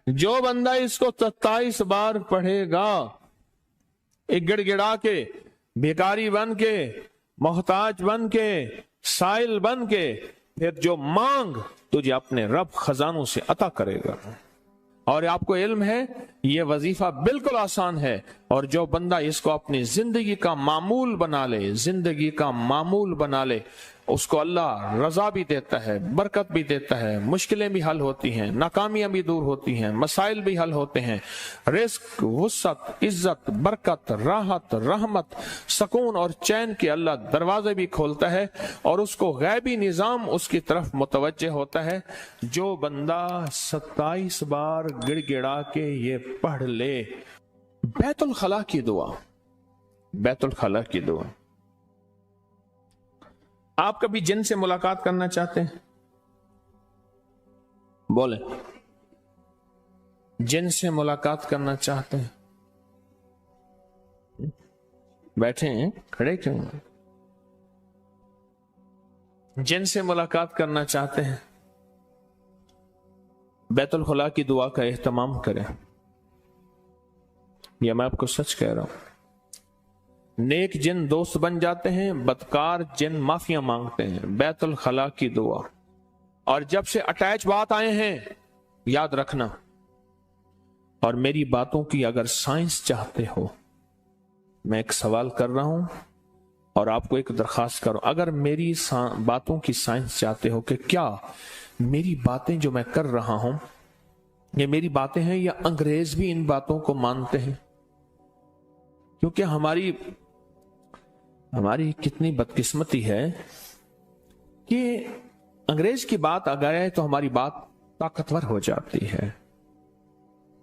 जो बंदा इसको 27 बार पढ़ेगा, एक गिड़गिड़ा के, भिखारी बन के, मोहताज बन के, साइल बन के, फिर जो मांग तुझे अपने रब खजानों से अता करेगा। और आपको इल्म है ये वजीफा बिल्कुल आसान है, और जो बंदा इसको अपनी जिंदगी का मामूल बना ले, जिंदगी का मामूल बना ले, उसको अल्लाह रजा भी देता है, बरकत भी देता है, मुश्किलें भी हल होती हैं, नाकामियां भी दूर होती हैं, मसाइल भी हल होते हैं, रिस्क, वुसअत, इज्जत, बरकत, राहत, रहमत, सुकून और चैन के अल्लाह दरवाजे भी खोलता है, और उसको गैबी निजाम उसकी तरफ मुतवज्जे होता है। जो बंदा 27 बार गिड़गिड़ा के ये पढ़ ले, बैतुल खला की दुआ, बैतुल खला की दुआ। आप कभी जिन से मुलाकात करना चाहते हैं? बोले, जिन से मुलाकात करना चाहते हैं? बैठे हैं, खड़े क्यों? जिन से मुलाकात करना चाहते हैं, बैतुल खुला की दुआ का एहतमाम करें। यह मैं आपको सच कह रहा हूं। नेक जिन दोस्त बन जाते हैं, बदकार जिन माफिया मांगते हैं। बैतुल खला की दुआ। और जब से अटैच बात आए हैं, याद रखना, और मेरी बातों की अगर साइंस चाहते हो, मैं एक सवाल कर रहा हूं और आपको एक दरखास्त करो, अगर मेरी बातों की साइंस चाहते हो कि क्या मेरी बातें जो मैं कर रहा हूं ये मेरी बातें हैं या अंग्रेज भी इन बातों को मानते हैं? क्योंकि हमारी कितनी बदकिस्मती है कि अंग्रेज की बात अगर है तो हमारी बात ताकतवर हो जाती है।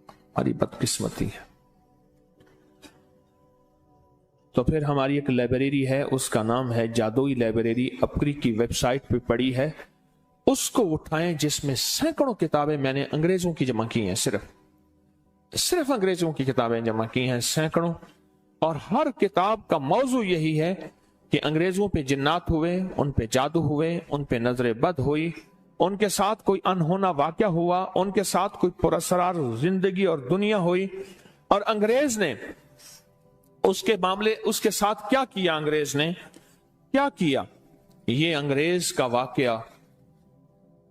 हमारी बदकिस्मती है। तो फिर हमारी एक लाइब्रेरी है, उसका नाम है जादुई लाइब्रेरी, अपनी की वेबसाइट पे पड़ी है, उसको उठाएं, जिसमें सैकड़ों किताबें मैंने अंग्रेजों की जमा की हैं, सिर्फ अंग्रेजों की किताबें जमा की हैं, सैकड़ों। और हर किताब का मौजू यही है कि अंग्रेजों पे जिन्नात हुए, उन पे जादू हुए, उन पे नजर बद हुई, उनके साथ कोई अनहोना वाकया हुआ, उनके साथ कोई पुरअसरार जिंदगी और दुनिया हुई, और अंग्रेज ने उसके मामले, उसके साथ क्या किया, अंग्रेज ने क्या किया, ये अंग्रेज का वाकया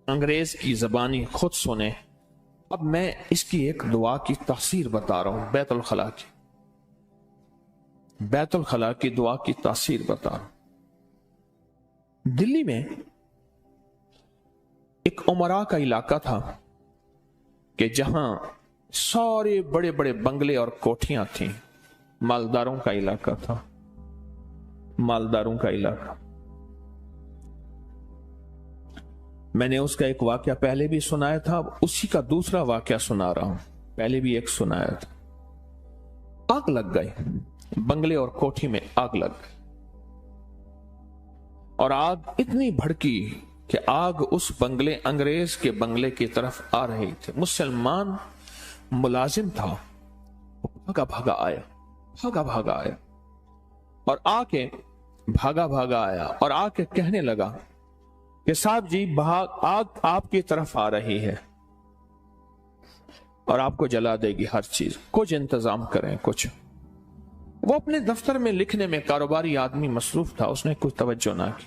अंग्रेज की जबानी खुद सुने। अब मैं इसकी एक दुआ की तासीर बता रहा हूं, बैतुल खला की, बैतुल खला की दुआ की तासीर बता रहा हूं। दिल्ली में एक उमरा का इलाका था कि जहां सारे बड़े बड़े बंगले और कोठियां थीं, मालदारों का इलाका था, मालदारों का इलाका। मैंने उसका एक वाकया पहले भी सुनाया था, उसी का दूसरा वाकया सुना रहा हूं। पहले भी एक सुनाया था। आग लग गई, बंगले और कोठी में आग लग गई, और आग इतनी भड़की कि आग उस बंगले, अंग्रेज के बंगले की तरफ आ रही थी। मुसलमान मुलाजिम था, भागा भागा आया, भागा भागा आया, और आके भागा भागा आया और आके कहने लगा कि साहब जी, आग आपकी तरफ आ रही है और आपको जला देगी हर चीज, कुछ इंतजाम करें कुछ। वो अपने दफ्तर में लिखने में कारोबारी आदमी मसरूफ था, उसने कुछ तवज्जो ना की।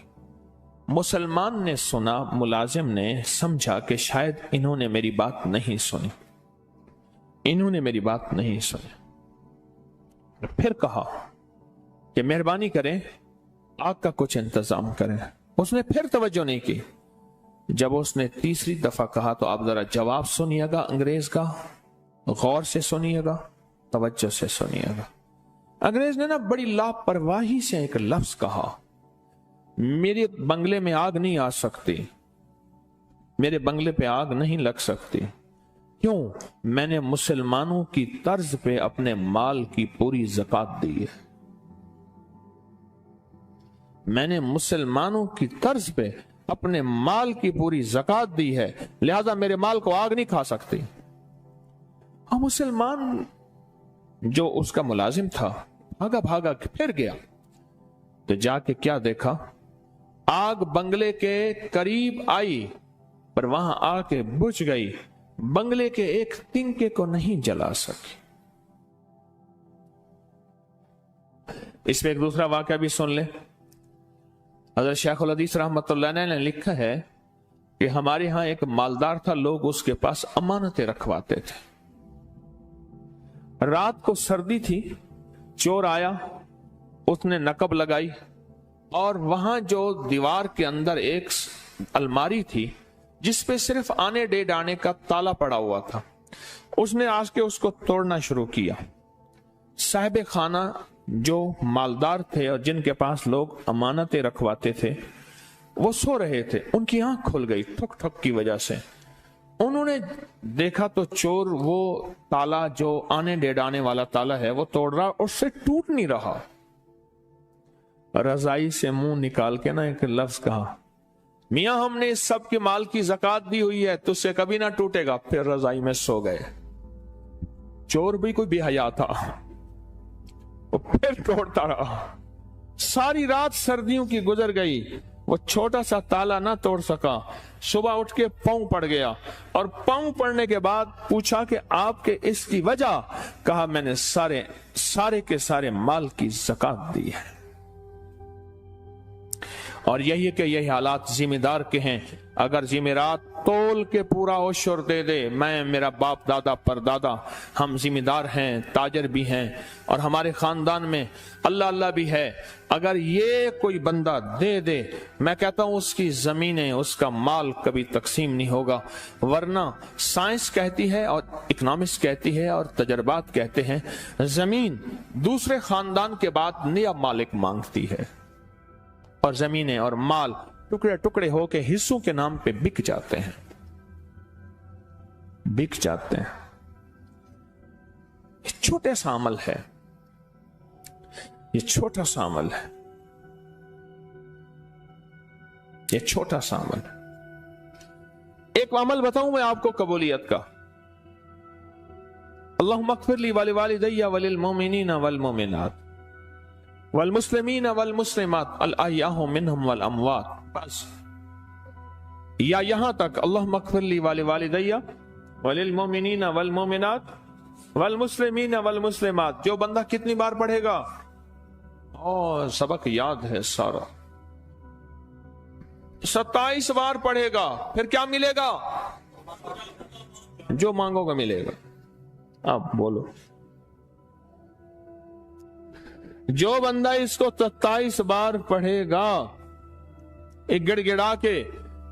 मुसलमान ने सुना, मुलाजिम ने समझा कि शायद इन्होंने मेरी बात नहीं सुनी, इन्होंने मेरी बात नहीं सुनी। फिर कहा कि मेहरबानी करें, आग का कुछ इंतजाम करें। उसने फिर तवज्जो नहीं की। जब उसने तीसरी दफा कहा तो आप जरा जवाब सुनिएगा अंग्रेज का, गौर से सुनिएगा, तवज्जो से सुनिएगा। अंग्रेज ने ना बड़ी लापरवाही से एक लफ्ज कहा, मेरे बंगले में आग नहीं आ सकती, मेरे बंगले पे आग नहीं लग सकती। क्यों? मैंने मुसलमानों की तर्ज पे अपने माल की पूरी ज़कात दी है, मैंने मुसलमानों की तर्ज पे अपने माल की पूरी ज़कात दी है, लिहाजा मेरे माल को आग नहीं खा सकती। और मुसलमान जो उसका मुलाजिम था भागा भागा फिर गया, तो जाके क्या देखा, आग बंगले के करीब आई पर वहां आके बुझ गई। बंगले के एक तिनके को नहीं जला सकी। इसमें एक दूसरा वाकया भी सुन ले। हज़रत शेखुल हदीस रहमतुल्लाह अलैह ने लिखा है कि हमारे यहां एक मालदार था, लोग उसके पास अमानतें रखवाते थे। रात को सर्दी थी, चोर आया, उसने नकब लगाई और वहां जो दीवार के अंदर एक अलमारी थी जिसपे सिर्फ आने डेढ़ आने का ताला पड़ा हुआ था, उसने आज के उसको तोड़ना शुरू किया। साहिब खाना जो मालदार थे और जिनके पास लोग अमानतें रखवाते थे, वो सो रहे थे। उनकी आंख खुल गई ठुक ठुक की वजह से। उन्होंने देखा तो चोर वो ताला जो आने डेढ़ आने वाला ताला है वो तोड़ रहा, उससे टूट नहीं रहा। रजाई से मुंह निकाल के ना एक लफ्ज कहा, मियां हमने इस सब के माल की ज़कात दी हुई है, तुझसे कभी ना टूटेगा। फिर रजाई में सो गए। चोर भी कोई बेहया था, वो फिर तोड़ता रहा। सारी रात सर्दियों की गुजर गई, वो छोटा सा ताला ना तोड़ सका। सुबह उठ के पांव पड़ गया और पांव पड़ने के बाद पूछा कि आपके इसकी वजह? कहा मैंने सारे के सारे माल की ज़कात दी है। और यही है कि यही हालात जिम्मेदार के हैं। अगर जिम्मेदार तोल के पूरा ओशर दे दे, मैं, मेरा बाप दादा परदादा, हम जिम्मेदार हैं, ताजर भी हैं और हमारे खानदान में अल्लाह अल्लाह भी है, अगर ये कोई बंदा दे दे, मैं कहता हूं उसकी जमीनें, उसका माल कभी तकसीम नहीं होगा। वरना साइंस कहती है और इकोनॉमिक्स कहती है और तजर्बात कहते हैं, जमीन दूसरे खानदान के बाद नया मालिक मांगती है और जमीनें और माल टुकड़े टुकड़े होके हिस्सों के नाम पे बिक जाते हैं। ये छोटे सा अमल है, ये छोटा सा अमल है, ये छोटा सा अमल है। एक अमल बताऊं मैं आपको कबूलियत का। अल्लाहुम्मा अग़फ़िर ली व लिवालिदैया व लिल मोमिनीना वल मोमिनात वल मुस्लिमीन वल मुस्लिमात अल अहयाउ मिनहुम वल अमवात। बस, या यहां तक अल्लाहुम्मा अग़फ़िर ली व लिवालिदैया व लिल मोमिनीना वल मोमिनात वल मुस्लिमीन वल मुस्लिमात। जो बंदा कितनी बार पढ़ेगा? और सबक याद है सारा, 27 बार पढ़ेगा, फिर क्या मिलेगा? जो मांगोगे मिलेगा। अब बोलो, जो बंदा इसको 27 बार पढ़ेगा, एक गिड़गिड़ा के,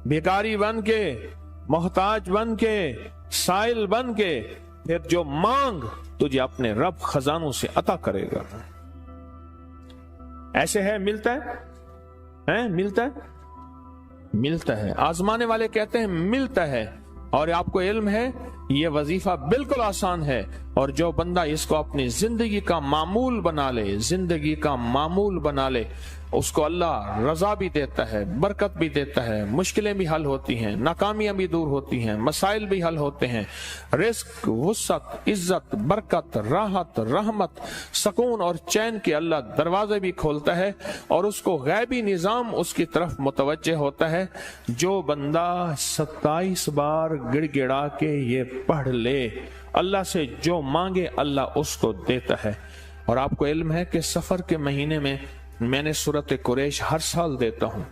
भिखारी बन के, मोहताज बन के, साइल बन के, फिर जो मांग तुझे अपने रब खजानों से अता करेगा। ऐसे है, मिलता है, मिलता है। आजमाने वाले कहते हैं मिलता है। और आपको इल्म है ये वजीफा बिल्कुल आसान है। और जो बंदा इसको अपनी जिंदगी का मामूल बना ले, उसको अल्लाह रजा भी देता है, बरकत भी देता है, मुश्किलें भी हल होती हैं, नाकामियां भी दूर होती हैं, मसाइल भी हल होते हैं, रिस्क, वुसअत, इज्जत, बरकत, राहत, रहमत, सुकून और चैन के अल्लाह दरवाजे भी खोलता है और उसको गैबी निजाम उसकी तरफ मुतवज्जे होता है। जो बंदा 27 बार गिड़गिड़ा के ये पढ़ ले, अल्लाह से जो मांगे अल्लाह उसको देता है। और आपको इल्म है कि सफर के महीने में मैंने सूरत कुरैश हर साल देता हूं।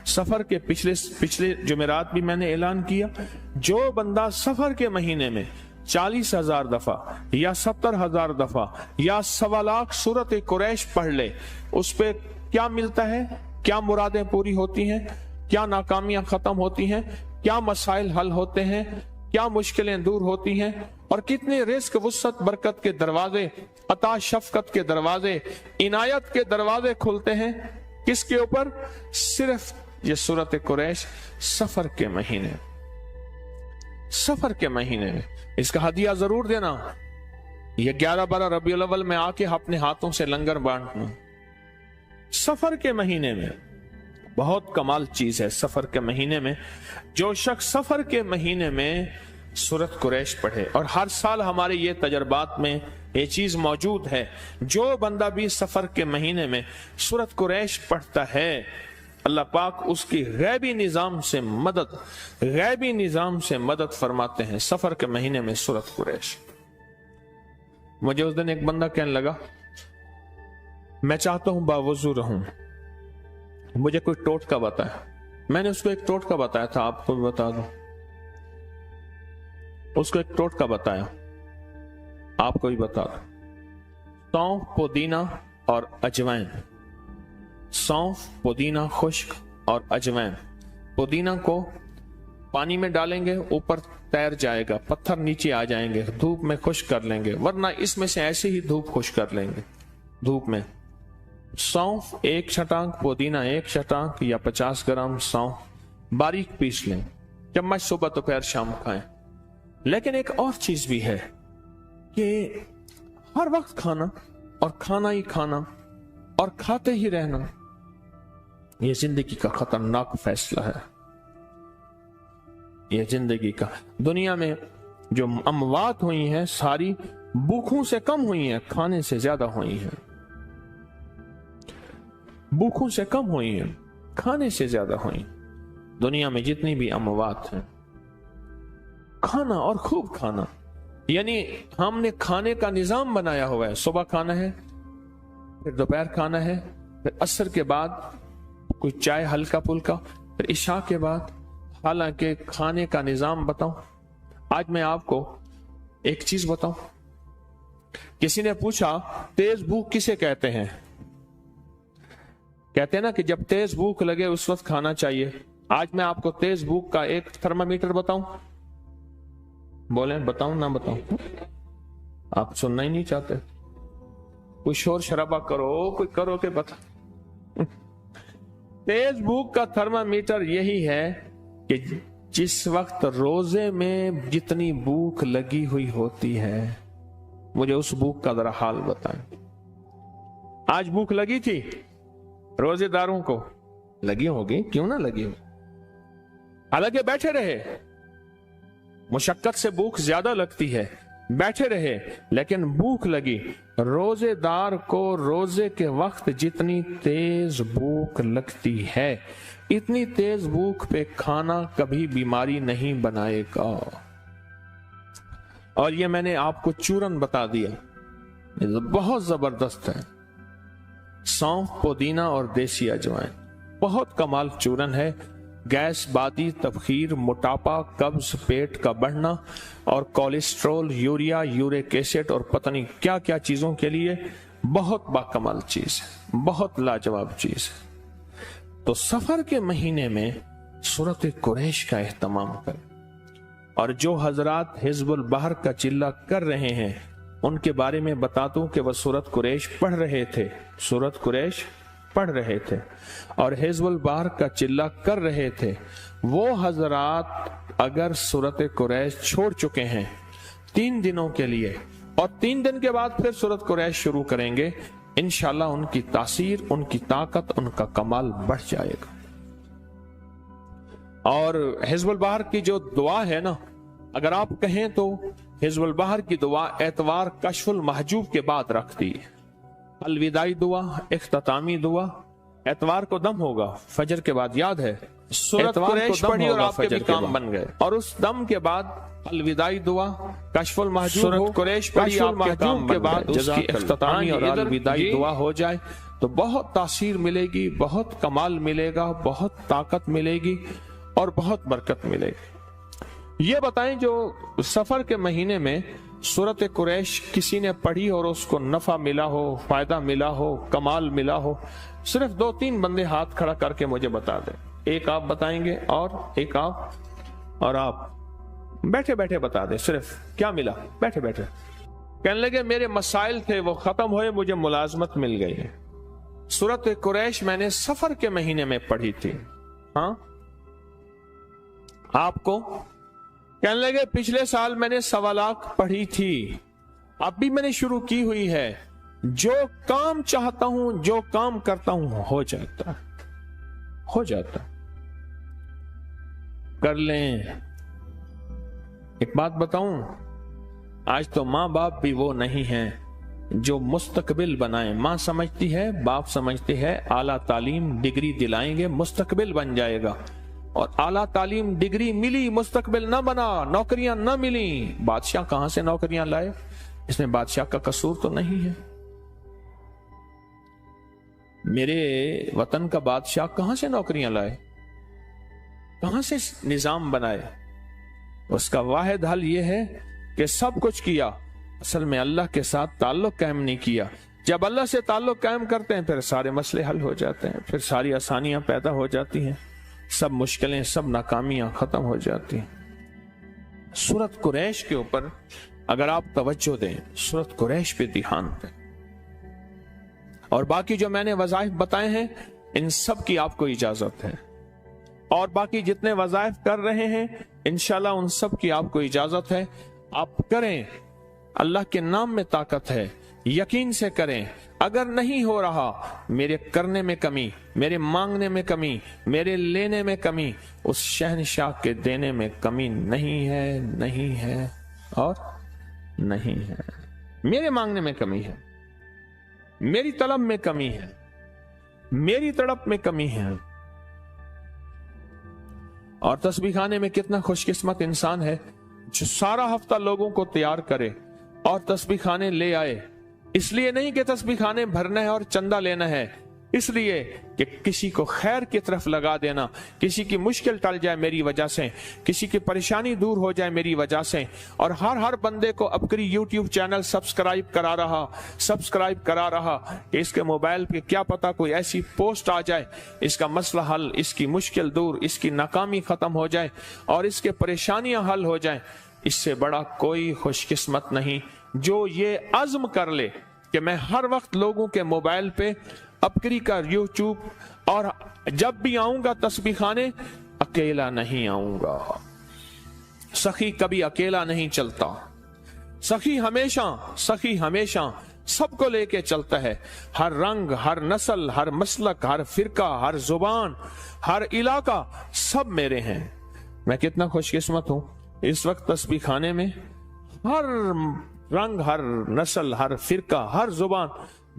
सफर के पिछले जुमेरात भी मैंने ऐलान किया, जो बंदा सफर के महीने में 40,000 दफा या 70,000 दफा या 1.25 लाख सूरत कुरैश पढ़ ले, उस पे क्या मिलता है, क्या मुरादें पूरी होती हैं, क्या नाकामियां खत्म होती हैं, क्या मसाइल हल होते हैं, क्या मुश्किलें दूर होती हैं और कितने रिस्क, वुसअत, बरकत के दरवाजे, अता शफकत के दरवाजे, इनायत के दरवाजे खुलते हैं। किसके ऊपर? सिर्फ ये सूरत कुरैश सफर के महीने में। इसका हदिया जरूर देना। ये 11-12 रबीउल अव्वल में आके अपने हाथों से लंगर बांटना। सफर के महीने में बहुत कमाल चीज है। सफर के महीने में जो शख्स सफर के महीने में सूरत कुरैश पढ़े, और हर साल हमारे ये तजर्बात में ये चीज मौजूद है, जो बंदा भी सफर के महीने में सूरत कुरैश पढ़ता है, اللہ پاک اس کی غیبی نظام سے مدد فرماتے ہیں سفر کے مہینے میں سورۃ قریش۔ مجھے اس دن ایک بندہ کہنے لگا میں چاہتا ہوں باوضو رہوں، مجھے کوئی ٹوٹکا بتایا۔ میں نے اس کو ایک ٹوٹکا بتایا تھا، آپ کو بھی بتا دوں، اس کو ایک ٹوٹکا بتایا، آپ کو بھی بتا دوں۔ سونف، پودینہ اور اجوائن، سونف، پودینہ خشک اور اجوائن۔ پودینہ کو پانی میں ڈالیں گے اوپر تیر جائے گا، پتھر نیچے آ جائیں گے، دھوپ میں خشک کر لیں گے، ورنہ اس میں سے ایسے ہی دھوپ خشک کر لیں گے دھوپ میں۔ سونف 1 چھٹانک، پودینہ 1 چھٹانک یا 50 گرام سونف باریک پیس لیں، چمچ صبح دوپہر شام کھائیں۔ لیکن ایک اور چیز بھی ہے کہ ہر وقت کھانا اور کھانا ہی کھانا اور کھاتے ہی رہنا، یہ زندگی کا خطرناک فیصلہ ہے۔ یہ زندگی کا، دنیا میں جو اموات ہوئی ہیں ساری بھوکوں سے کم ہوئی ہیں، کھانے سے زیادہ ہوئی ہیں۔ بھوکوں سے کم ہوئی ہیں، کھانے سے زیادہ ہوئی۔ دنیا میں جتنی بھی اموات ہیں، کھانا اور خوب کھانا، یعنی ہم نے کھانے کا نظام بنایا ہوا ہے، صبح کھانا ہے، پھر دوپہر کھانا ہے، پھر عصر کے بعد کوئی چائے ہلکا پھلکا، پھر عشاء کے بعد۔ حالانکہ کھانے کا نظام بتاؤں، آج میں آپ کو ایک چیز بتاؤں، کسی نے پوچھا تیز بھوک کسے کہتے ہیں؟ کہتے ہیں نا کہ جب تیز بھوک لگے اس وقت کھانا چاہیے۔ آج میں آپ کو تیز بھوک کا ایک تھرمامیٹر بتاؤں، بولیں بتاؤں نہ بتاؤں؟ آپ سننا ہی نہیں چاہتے، کوئی شور شرابہ کرو، کوئی کرو کہ بتا۔ تیز بھوک کا تھرمامیٹر یہی ہے کہ جس وقت روزے میں جتنی بھوک لگی ہوئی ہوتی ہے، مجھے اس بھوک کا ذرا حال بتائیں۔ آج بھوک لگی تھی روزے داروں کو؟ لگی ہوگی، کیوں نہ لگی ہو؟ حالانکہ بیٹھے رہے، مشقت سے بھوک زیادہ لگتی ہے، بیٹھے رہے لیکن بھوک لگی۔ روزے دار کو روزے کے وقت جتنی تیز بھوک لگتی ہے، اتنی تیز بھوک پہ کھانا کبھی بیماری نہیں بنائے گا۔ اور یہ میں نے آپ کو چورن بتا دیا، یہ بہت زبردست ہے۔ سونف، پودینہ اور دیسی اجوائن، بہت کمال چورن ہے۔ گیس، بادی، تبخیر، موٹاپا، قبض، پیٹ کا بڑھنا اور کولیسٹرول، یوریا، یورک ایسڈ اور پتہ نہیں کیا کیا چیزوں کے لیے بہت باکمال چیز ہے، بہت لاجواب چیز ہے۔ تو سفر کے مہینے میں سورۃ قریش کا اہتمام کریں، اور جو حضرات حزب البحر کا چلہ کر رہے ہیں ان کے بارے میں بتا دوں کہ وہ سورۃ قریش پڑھ رہے تھے، سورۃ قریش پڑھ رہے تھے اور حزب البحر کا چلہ کر رہے تھے۔ وہ حضرات اگر سورۃ قریش چھوڑ چکے ہیں 3 دنوں کے لیے اور 3 دن کے بعد پھر سورۃ قریش شروع کریں گے، انشاءاللہ ان کی تاثیر، ان کی طاقت، ان کا کمال بڑھ جائے گا۔ اور حزب البحر کی جو دعا ہے نا، اگر آپ کہیں تو حزب البحر کی دعا اتوار کشف المحجوب کے بعد رکھتی ہے، الوداعی دعا، اختتامی دعا۔ اتوار کو دم ہوگا فجر کے بعد، یاد ہے سورۃ قریش پڑھی اور آپ کے بھی کام بن گئے، اور اس دم کے بعد الوداعی دعا، کشف المحجوب، سورۃ قریش پڑھی آپ کے کام کے بعد اس کی اختتامی اور الوداعی دعا ہو جائے تو بہت تاثیر ملے گی، بہت کمال ملے گا، بہت طاقت ملے گی اور بہت برکت ملے گی۔ یہ بتائیں جو سفر کے مہینے میں سورۃ قریش کسی نے پڑھی اور اس کو نفع ملا ہو، فائدہ ملا ہو، کمال ملا ہو، صرف 2-3 بندے ہاتھ کھڑا کر کے مجھے بتا دیں۔ ایک آپ بتائیں گے اور ایک آپ، اور آپ بیٹھے بیٹھے بتا دیں صرف کیا ملا، بیٹھے بیٹھے کہنے لگے میرے مسائل تھے وہ ختم ہوئے، مجھے ملازمت مل گئی۔ سورۃ قریش میں نے سفر کے مہینے میں پڑھی تھی۔ ہاں آپ کو کہنے لگے پچھلے سال میں نے 1.25 لاکھ پڑھی تھی، اب بھی میں نے شروع کی ہوئی ہے، جو کام چاہتا ہوں، جو کام کرتا ہوں ہو جاتا، ہو جاتا۔ کر لیں۔ ایک بات بتاؤں، آج تو ماں باپ بھی وہ نہیں ہیں जो मुस्तकबिल बनाए। माँ समझती है, बाप समझते हैं आला तालीम डिग्री दिलाएंगे मुस्तकबिल बन जाएगा, और आला तालीम डिग्री मिली मुस्तकबिल न बना, नौकरियां न मिली, बादशाह कहां से नौकरियां लाए? इसमें बादशाह का कसूर तो नहीं है। मेरे वतन का बादशाह कहां से नौकरियां लाए, कहां से निजाम बनाए? उसका वाहिद हल यह है कि सब कुछ किया, असल में अल्लाह के साथ ताल्लुक कायम नहीं किया। जब अल्लाह से ताल्लुक कायम करते हैं फिर सारे मसले हल हो जाते हैं, फिर सारी आसानियां पैदा हो जाती हैं, सब मुश्किलें, सब नाकामियां खत्म हो जाती हैं। सूरत कुरैश के ऊपर अगर आप तवज्जो दें, सूरत कुरैश पे ध्यान दें, और बाकी जो मैंने वज़ाइफ बताए हैं इन सब की आपको इजाजत है, और बाकी जितने वज़ाइफ कर रहे हैं इंशाल्लाह उन सब की आपको इजाजत है। आप करें, अल्लाह के नाम में ताकत है, यकीन से करें। अगर नहीं हो रहा, मेरे करने में कमी, मेरे मांगने में कमी, मेरे लेने में कमी, उस शहनशाह के देने में कमी नहीं है, नहीं है और नहीं है। मेरे मांगने में कमी है, मेरी तलब में कमी है, मेरी तड़प में कमी है। और तस्बीह खाने में कितना खुशकिस्मत इंसान है जो सारा हफ्ता लोगों को तैयार करे और तस्बीह खाने ले आए। इसलिए नहीं कि तस्बीह खाने भरना है और चंदा लेना है, इसलिए कि किसी को खैर की तरफ लगा देना, किसी की मुश्किल टल जाए मेरी वजह से, किसी की परेशानी दूर हो जाए मेरी वजह से। और हर बंदे को अपनी यूट्यूब चैनल सब्सक्राइब करा रहा कि इसके मोबाइल पे क्या पता कोई ऐसी पोस्ट आ जाए, इसका मसला हल, इसकी मुश्किल दूर, इसकी नाकामी खत्म हो जाए और इसके परेशानियां हल हो जाए। इससे बड़ा कोई खुशकिस्मत नहीं जो ये अज़्म कर ले कि मैं हर वक्त लोगों के मोबाइल पे अपकरी का यूट्यूब, और जब भी आऊंगा तस्बीह खाने अकेला नहीं आऊंगा। सखी कभी अकेला नहीं चलता, सखी हमेशा सबको लेके चलता है। हर रंग, हर नस्ल, हर मसलक, हर फिरका, हर जुबान, हर इलाका, सब मेरे हैं। मैं कितना खुशकिस्मत हूं, इस वक्त तस्बीह खाने में हर रंग, हर नस्ल, हर फिरका, हर जुबान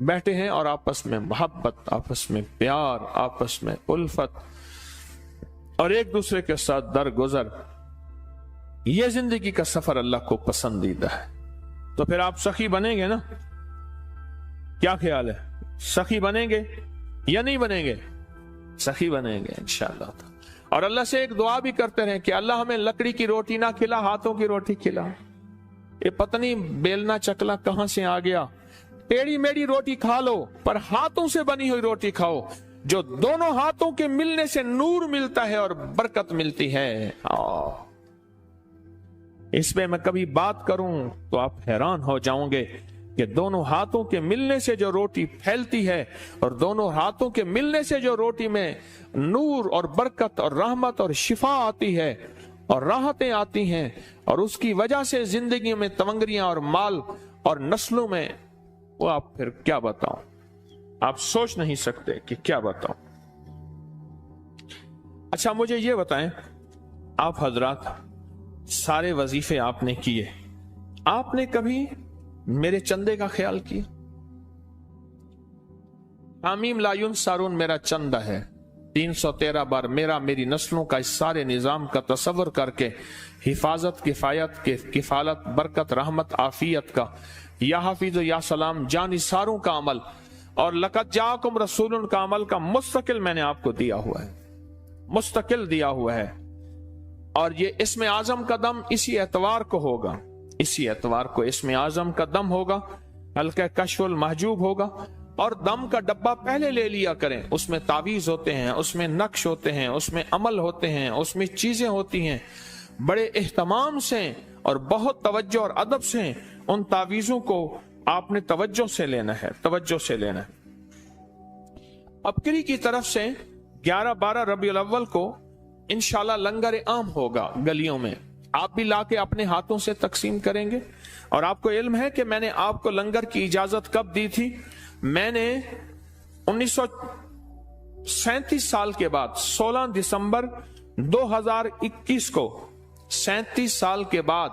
बैठे हैं और आपस में मोहब्बत, आपस में प्यार, आपस में उल्फत और एक दूसरे के साथ दरगुजर। ये जिंदगी का सफर अल्लाह को पसंदीदा है। तो फिर आप सखी बनेंगे ना? क्या ख्याल है, सखी बनेंगे या नहीं बनेंगे? सखी बनेंगे इंशाअल्लाह। और अल्लाह से एक दुआ भी करते रहे कि अल्लाह हमें लकड़ी की रोटी ना खिला, हाथों की रोटी खिला। ये पत्नी बेलना चकला कहां से आ गया? टेढ़ी मेढ़ी रोटी खा लो पर हाथों से बनी हुई रोटी खाओ, जो दोनों हाथों के मिलने से नूर मिलता है और बरकत मिलती है। इसमें मैं कभी बात करूं तो आप हैरान हो जाओगे कि दोनों हाथों के मिलने से जो रोटी फैलती है और दोनों हाथों के मिलने से जो रोटी में नूर और बरकत और रहमत और शिफा आती है और राहतें आती हैं, और उसकी वजह से जिंदगी में तवंगरियां और माल और नस्लों में, वो आप फिर क्या बताऊं, आप सोच नहीं सकते कि क्या बताऊं। अच्छा मुझे ये बताएं, आप हजरात सारे वजीफे आपने किए, आपने कभी मेरे चंदे का ख्याल किया? आमीम लायुन सारून मेरा चंदा है, 313 बार मेरी नस्लों का इस सारे निजाम का तसव्वुर करके हिफाजत, किफालत, बरकत, रहमत, आफियत का, या हाफिज या सलाम, जानिसारों का अमल और लक़द जाकुम रसूलुन का अमल का मुस्तकिल मैंने आपको दिया हुआ है, मुस्तकिल दिया हुआ है। और ये इसमें आजम का दम इसी एतवार को होगा, इसी एतवार को इसमें आजम का दम होगा, हल्का कशफुल महजूब होगा। और दम का डब्बा पहले ले लिया करें, उसमें तावीज होते हैं, उसमें नक्श होते हैं, उसमें अमल होते हैं, उसमें चीजें होती हैं। बड़े एहतमाम से और बहुत तवज्जो और अदब से उन तावीजों को आपने तवज्जो से लेना है, तवज्जो से लेना है। अपकरी की तरफ से 11-12 रबीउल अव्वल को इंशाल्लाह लंगर आम होगा गलियों में, आप भी लाके अपने हाथों से तकसीम करेंगे। और आपको इल्म है कि मैंने आपको लंगर की इजाजत कब दी थी? मैंने 1937 साल के बाद 16 दिसंबर 2021 को 37 साल के बाद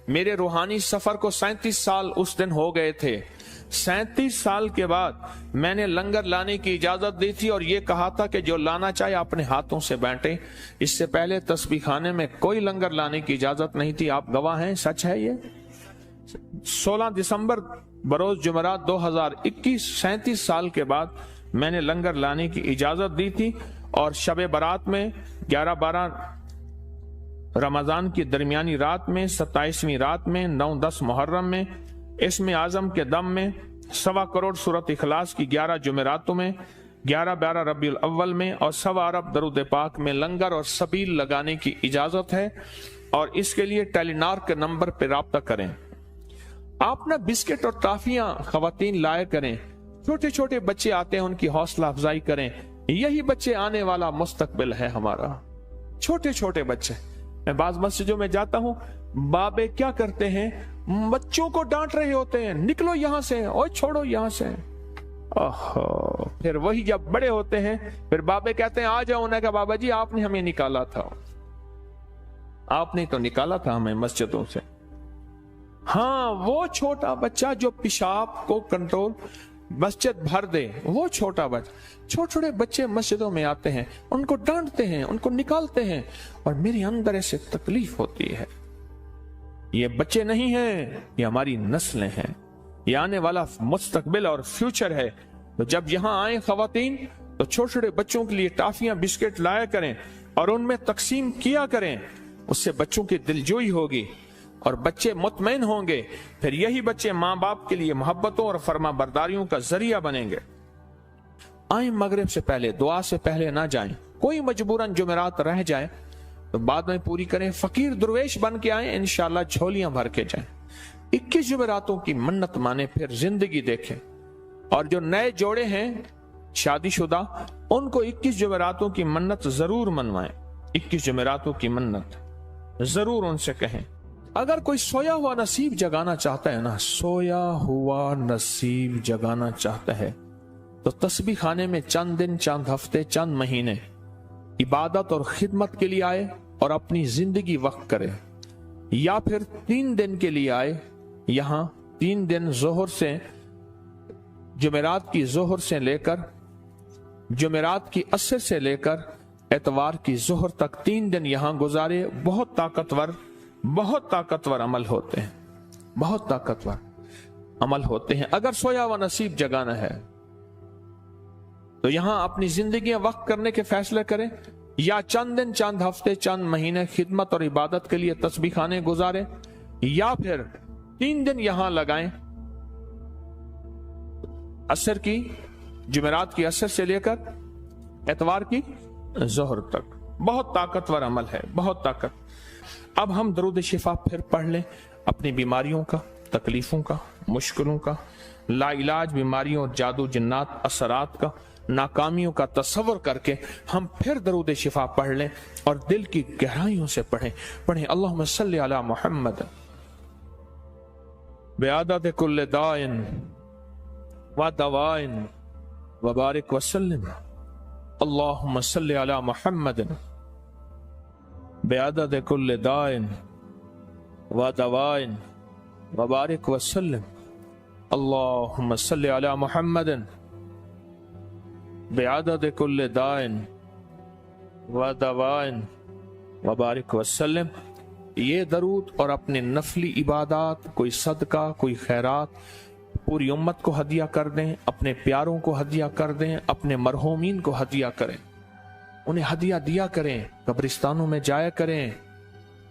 मेरे रूहानी सफर को 37 साल उस दिन हो गए थे। 37 साल के बाद मैंने लंगर लाने की इजाजत दी थी और ये कहा था कि जो लाना चाहे अपने हाथों से बांटे। इससे पहले तस्बीह खाने में कोई लंगर लाने की इजाजत नहीं थी। आप गवाह हैं, सच है ये। 16 दिसंबर बरोज जुमेरात 2021, 37 साल के बाद मैंने लंगर लाने की इजाजत दी थी और शब बारात में 11-12 रमजान की दरमियानी रात में, 27वीं रात में, 9-10 मुहर्रम में, इसमें आजम के दम में, 1.25 करोड़ सूरत इखलास की 11 जुमेरातों में, 11-12 रबीउल अव्वल में और 1.25 अरब दरूद पाक में लंगर और सबील लगाने की इजाजत है। और इसके लिए टेलीनार के नंबर पर राब्ता करें। आप ना बिस्किट और टाफियां खवातीन लाया करें। छोटे छोटे बच्चे आते हैं, उनकी हौसला अफजाई करें। यही बच्चे आने वाला मुस्तकबिल है हमारा। छोटे छोटे बच्चे, मैं बाज मस्जिदों में जाता हूं, बाबे क्या करते हैं, बच्चों को डांट रहे होते हैं, निकलो यहां से, और छोड़ो यहां से। ओहो, फिर वही जब बड़े होते हैं फिर बाबे कहते हैं आ जाओ। उन्हें कहा बाबा जी आपने हमें निकाला था, आपने तो निकाला था हमें मस्जिदों से। हाँ, वो छोटा बच्चा जो पेशाब को कंट्रोल मस्जिद भर दे, वो छोटा बच्चा। छोटे छोटे बच्चे मस्जिदों में आते हैं, उनको डांटते हैं, उनको निकालते हैं और मेरे अंदर ऐसे तकलीफ होती है। ये बच्चे नहीं हैं, ये हमारी नस्लें हैं, ये आने वाला मुस्तकबिल और फ्यूचर है। तो जब यहां आए खवातीन तो छोटे छोटे बच्चों के लिए टाफियां बिस्किट लाया करें और उनमें तकसीम किया करें। उससे बच्चों की दिलजोई होगी और बच्चे मुतमईन होंगे। फिर यही बच्चे माँ बाप के लिए मोहब्बतों और फर्मा बरदारियों का जरिया बनेंगे। आए मगरिब से पहले, दुआ से पहले ना जाएं। कोई मजबूरन जुमेरात रह जाए तो बाद में पूरी करें। फकीर दुर्वेश बन के आए, इंशाल्लाह झोलियां भर के जाएं। 21 जुमेरातों की मन्नत माने, फिर जिंदगी देखें। और जो नए जोड़े हैं शादीशुदा, उनको 21 जुमेरातों की मन्नत जरूर मनवाएं। 21 जुमेरातों की मन्नत जरूर उनसे कहें। अगर कोई सोया हुआ नसीब जगाना चाहता है ना, सोया हुआ नसीब जगाना चाहता है तो तस्बीह खाने में चंद दिन, चंद हफ्ते, चंद महीने इबादत और खिदमत के लिए आए और अपनी जिंदगी वक्त करे। या फिर 3 दिन के लिए आए, यहां 3 दिन जोहर से, जुमेरात की जोहर से लेकर, जुमेरात की असर से लेकर एतवार की जोहर तक 3 दिन यहां गुजारे। बहुत ताकतवर अमल होते हैं, बहुत ताकतवर अमल होते हैं। अगर सोया हुआ नसीब जगाना है तो यहां अपनी जिंदगी वक्त करने के फैसले करें, या चंद दिन, चंद हफ्ते, चंद महीने खिदमत और इबादत के लिए तस्बीह खाने गुजारे, या फिर 3 दिन यहां लगाएं, असर की, जुमेरात की असर से लेकर एतवार की जोहर तक। बहुत ताकतवर अमल है, बहुत ताकत। अब हम दरूद शिफा फिर पढ़ लें अपनी बीमारियों का, तकलीफों का, मुश्किलों का, लाइलाज बीमारियों, जादू जिन्नात असरात का, नाकामियों का तस्वर करके हम फिर दरूद शिफा पढ़ लें और दिल की गहराइयों से पढ़ें। अल्लाहुम्मा सल्ली अला मुहम्मद बिआदत कुल्ल दाइन व दवाइन व बारिक वसल्लिम। अल्लाहुम्मा सल्ली अला मुहम्मद बिआदत कुल्ल दाइन व दवाइन व बारिक वसल्लिम। अल्लाहुम्मा सल्ली अला मुहम्मद बिआदत कुल्ल दाइन व दवाइन व बारिक वसल्लम। ये दरूद और अपने नफली इबादत, कोई सदका, कोई खैरात पूरी उम्मत को हदिया कर दें, अपने प्यारों को हदिया कर दें, अपने मरहूमीन को हदिया करें, उन्हें हदिया दिया करें, कब्रिस्तानों में जाया करें।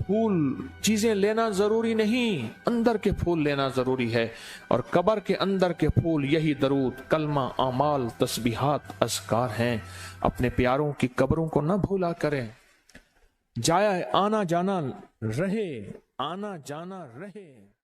फूल चीजें लेना जरूरी नहीं, अंदर के फूल लेना जरूरी है। और कब्र के अंदर के फूल यही दरूद, कलमा, अमाल, तस्बीहात, अज़कार हैं। अपने प्यारों की कब्रों को न भूला करें। जाया आना जाना रहे, आना जाना रहे।